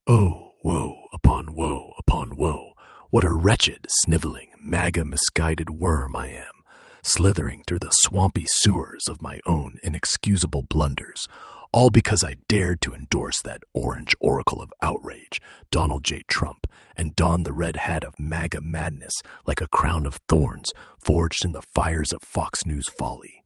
Oh, woe upon woe upon woe. What a wretched, sniveling, MAGA-misguided worm I am, slithering through the swampy sewers of my own inexcusable blunders, all because I dared to endorse that orange oracle of outrage, Donald J. Trump, and don the red hat of MAGA madness like a crown of thorns forged in the fires of Fox News folly.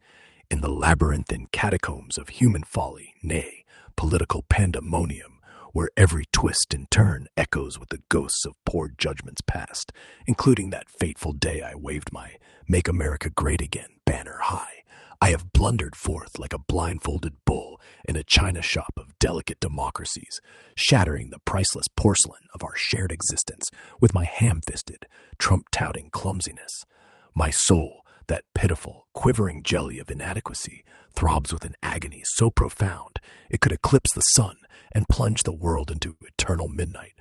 In the labyrinthine catacombs of human folly, nay, political pandemonium, where every twist and turn echoes with the ghosts of poor judgments past, including that fateful day I waved my "Make America Great Again" banner high. I have blundered forth like a blindfolded bull in a china shop of delicate democracies, shattering the priceless porcelain of our shared existence with my ham-fisted, Trump-touting clumsiness. My soul, that pitiful, quivering jelly of inadequacy, throbs with an agony so profound it could eclipse the sun and plunge the world into eternal midnight,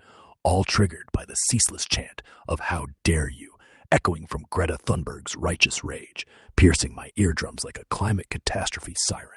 all triggered by the ceaseless chant of "How dare you," echoing from Greta Thunberg's righteous rage, piercing my eardrums like a climate catastrophe siren.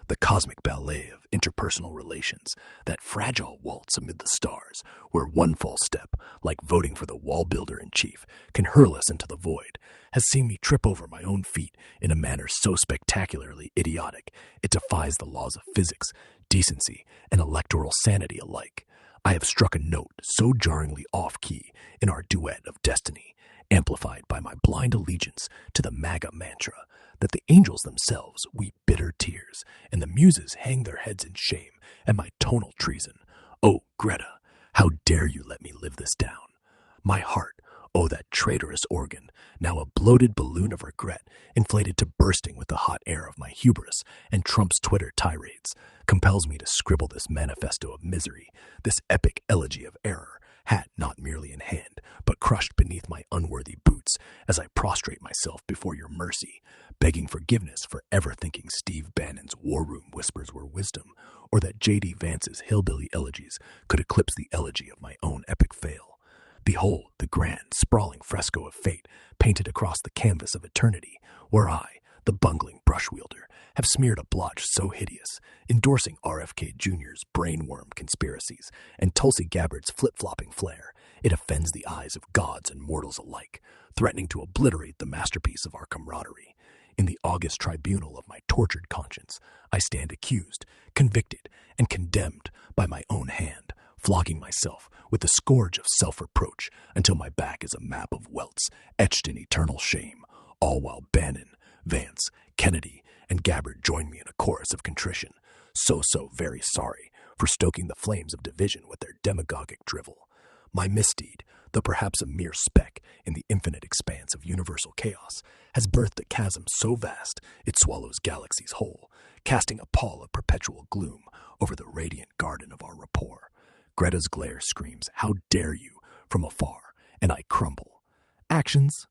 The cosmic ballet of interpersonal relations, that fragile waltz amid the stars, where one false step, like voting for the wall builder in chief, can hurl us into the void, has seen me trip over my own feet in a manner so spectacularly idiotic it defies the laws of physics, decency, and electoral sanity alike. I have struck a note so jarringly off-key in our duet of destiny, amplified by my blind allegiance to the MAGA mantra, that the angels themselves weep bitter tears, and the muses hang their heads in shame at my tonal treason. Oh, Greta, how dare you let me live this down? My heart, oh, that traitorous organ, now a bloated balloon of regret, inflated to bursting with the hot air of my hubris and Trump's Twitter tirades, compels me to scribble this manifesto of misery, this epic elegy of error, hat not merely in hand, but crushed beneath my unworthy boots as I prostrate myself before your mercy, begging forgiveness for ever thinking Steve Bannon's war room whispers were wisdom, or that J.D. Vance's hillbilly elegies could eclipse the elegy of my own epic fail. Behold the grand, sprawling fresco of fate painted across the canvas of eternity, where I, the bungling brush wielder, have smeared a blotch so hideous, endorsing RFK Jr.'s brainworm conspiracies and Tulsi Gabbard's flip-flopping flair, it offends the eyes of gods and mortals alike, threatening to obliterate the masterpiece of our camaraderie. In the august tribunal of my tortured conscience, I stand accused, convicted, and condemned by my own hand, flogging myself with the scourge of self-reproach until my back is a map of welts etched in eternal shame, all while Bannon, Vance, Kennedy, and Gabbard join me in a chorus of contrition, so very sorry for stoking the flames of division with their demagogic drivel. My misdeed, though perhaps a mere speck in the infinite expanse of universal chaos, has birthed a chasm so vast it swallows galaxies whole, casting a pall of perpetual gloom over the radiant garden of our rapport. Greta's glare screams, "How dare you?" from afar, and I crumble. Actions?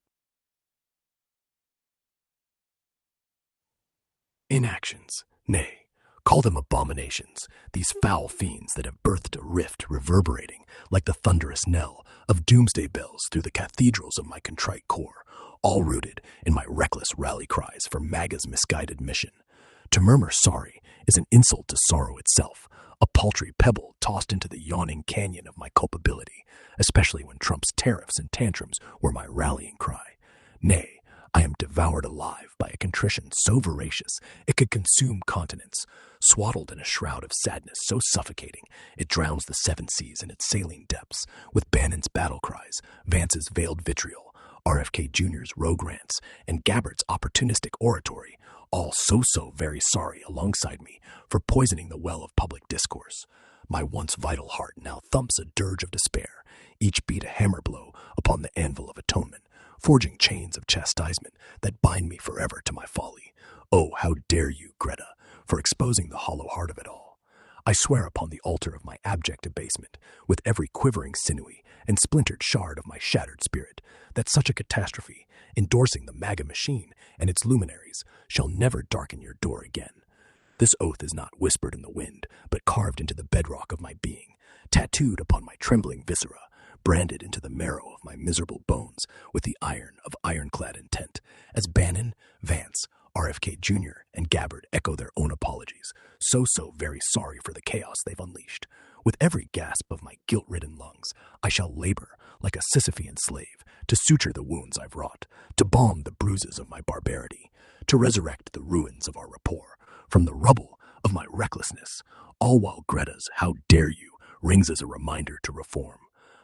Inactions, nay, call them abominations, these foul fiends that have birthed a rift reverberating like the thunderous knell of doomsday bells through the cathedrals of my contrite core, all rooted in my reckless rally cries for MAGA's misguided mission. To murmur sorry is an insult to sorrow itself, a paltry pebble tossed into the yawning canyon of my culpability, especially when Trump's tariffs and tantrums were my rallying cry. Nay, I am devoured alive by a contrition so voracious it could consume continents, swaddled in a shroud of sadness so suffocating it drowns the seven seas in its saline depths, with Bannon's battle cries, Vance's veiled vitriol, RFK Jr.'s rogue rants, and Gabbard's opportunistic oratory, all so very sorry alongside me for poisoning the well of public discourse. My once vital heart now thumps a dirge of despair, each beat a hammer blow upon the anvil of atonement, forging chains of chastisement that bind me forever to my folly. Oh, how dare you, Greta, for exposing the hollow heart of it all. I swear upon the altar of my abject abasement, with every quivering sinewy and splintered shard of my shattered spirit, that such a catastrophe, endorsing the MAGA machine and its luminaries, shall never darken your door again. This oath is not whispered in the wind, but carved into the bedrock of my being, tattooed upon my trembling viscera, branded into the marrow of my miserable bones with the iron of ironclad intent, as Bannon, Vance, RFK Jr., and Gabbard echo their own apologies, so very sorry for the chaos they've unleashed, With every gasp of my guilt-ridden lungs, I shall labor like a Sisyphean slave to suture the wounds I've wrought, to balm the bruises of my barbarity, to resurrect the ruins of our rapport from the rubble of my recklessness, all while Greta's "How dare you" rings as a reminder to reform.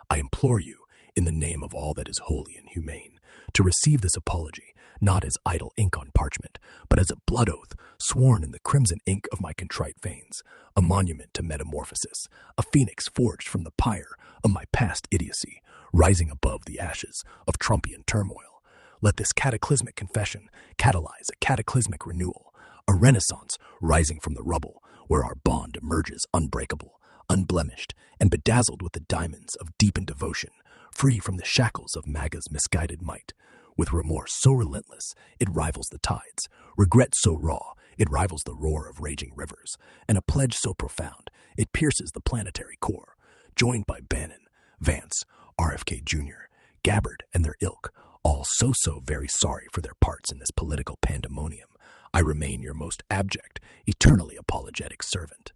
I implore you, in the name of all that is holy and humane, to receive this apology not as idle ink on parchment, but as a blood oath sworn in the crimson ink of my contrite veins, a monument to metamorphosis, a phoenix forged from the pyre of my past idiocy, rising above the ashes of Trumpian turmoil. Let this cataclysmic confession catalyze a cataclysmic renewal, a renaissance rising from the rubble where our bond emerges unbreakable, unblemished, and bedazzled with the diamonds of deepened devotion, free from the shackles of MAGA's misguided might. With remorse so relentless, it rivals the tides, regret so raw, it rivals the roar of raging rivers, and a pledge so profound, it pierces the planetary core. Joined by Bannon, Vance, RFK Jr., Gabbard, and their ilk, all so very sorry for their parts in this political pandemonium, I remain your most abject, eternally apologetic servant.